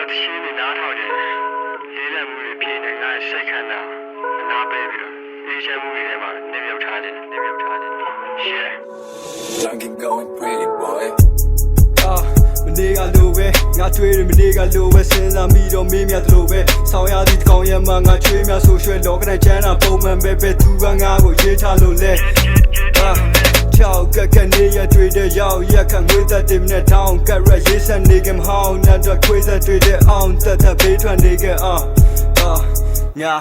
တရှင်းနေနားထောင်ကြတယ်လေးလံမှုတွေပြင်းနေငါစိတ်ခန္ဓာနားပေးပြီးတော့အေးချမ်းမှုတွေထဲမှာနေမြုပ်ထားတယ်shit Don't keep going pretty boy မနေ့ကလိုပဲငါချွေးတယ်မနေ့ကလိုပဲစဉ်းစားမိတော့မင်းမြတ်တို့ပဲဆောင်းရသည့်ကောင်းရမှာငါချွေးမြဆိုရွှဲလောကတိုင်းချမ်းသာပုံမှန်ပဲသူကငါကိုရေးချလို့လဲချောက်ကကနေရတွေ့တဲ့ရောက်ရက်ခငွေသက်တင်နဲ့ထောင်းကရရေးဆက်နေကမဟောင်းနဲ့တော့ခွေးသက်တွေ့တဲ့အောင်သက်သက်ဖေးထွက်နေကညာ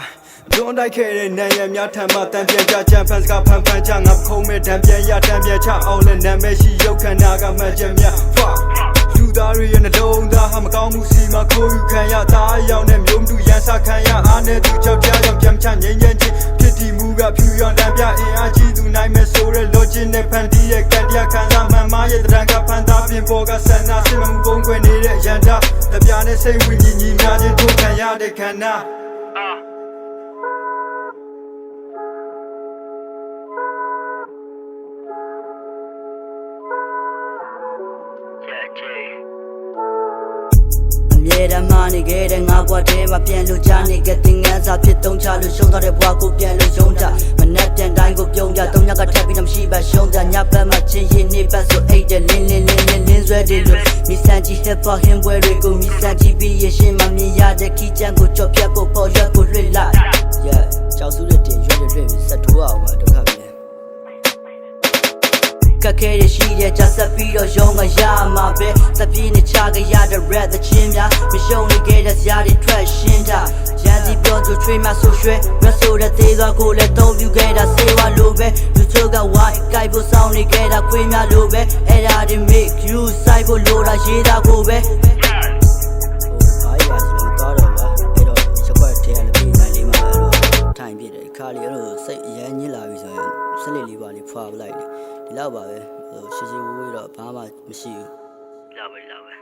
တွန်းတိုက်ခဲ့တဲ့နံရံများထမ်းမှတန်ပြန်ကြချမ်းဖန်စကဖန်ချငါခုံးမဲ့တန်ပြန်ရတန်ပြန်ချအောင်နဲ့နာမည်ရှိရုပ်ခန္ဓာကမှန်ချက်များလူသားတွေရဲ့နှလုံးသားဟာမကောင်းမှုစီမှာခိုးယူခံရသားရောက်တဲ့မျိုးမှုရန်စာခံရအားနဲ့သူကြောက်ကြကြောင့်ပြန်ချငြိမ်းချမ်းခြင်းဖြစ်တည်မှုကဖြူရောင်တန်ပြအင်အားကြီးသူနိုင်မဲ့ဆိုတဲ့ logic နဲ့ဖန်တီးရဲ့ကံတရားခံစားမှန်မားရဲ့တရံကဖန်သားပြင်ပေါ်ကဆန္ဒစစ်မှန်မှုပုံကွယ်နေတဲ့ရန်တာတပြားနဲ့စိတ်ဝိညာဉ်ကြီးများခြင်းထုတ်ခံရတဲ့ခန္ဓာမြေဓမ္မနေခဲ့တဲ့ငါဘွားထဲမှာပြန်လို့ကြားနေခဲ့တဲ့ငန်းစာဖြစ်တုံးချလို့ရှုံးသွားတဲ့ဘွားကိုပြန်လို့ယုံကြမနဲ့ပြန်တိုင်းကိုပြုံးကြတုံးညကထပ်ပြီးတော့မရှိပါရှုံးကြညဘက်မှာချင်းရင်နေပတ်ဆိုအိတ်တဲ့လင်းဆွဲတယ်လို့မိစံကြီး hip hop ဟင်းပွဲတွေကိုမိစံကြီးပြီးရရှင်မမြင်ရတဲ့ခီးချမ်းကိုကြော်ပြတ်ဖို့ပေါ်ရွက်ကိုလွှတ်လိုက်ကြောက်စုတဲ့တင်ရွက်ပြီးဆက်ထိုးအောင်ပါဒုက္ခပဲကခဲရရှိတဲ့ကြဆက်ပြီးတော့ရုံးကရမှာပဲစပြင်းနဲ့ချကြရတဲ့ rap သချင်းများမရှုံနေခဲ့တဲ့ဇာတ်တွေထွက်ရှင်းတာရန်စီပြောသူချွေးမဆိုရွှဲ rap ဆိုတဲ့သေးသွားကိုလည်းသုံးပြခဲ့တာစေဝါလိုပဲလူချို့ကဝိုင်းကြိုက်ဖို့စောင်းနေခဲ့တာခွေးများလိုပဲအဲ့ဒါတွေ make you စိုက်ဖို့လိုတာရေးတာကိုပဲထိုင်ပြတယ်ခါလီအဲ့လိုစိတ်အရန်ညစ်လာပြီဆိုရင်စလစ်လေးပါလေးဖွာပလိုက်တယ်ဒီလောက်ပါပဲရှည်ရှည်ဝေးတော့ဘာမှမရှိဘူးလာပဲ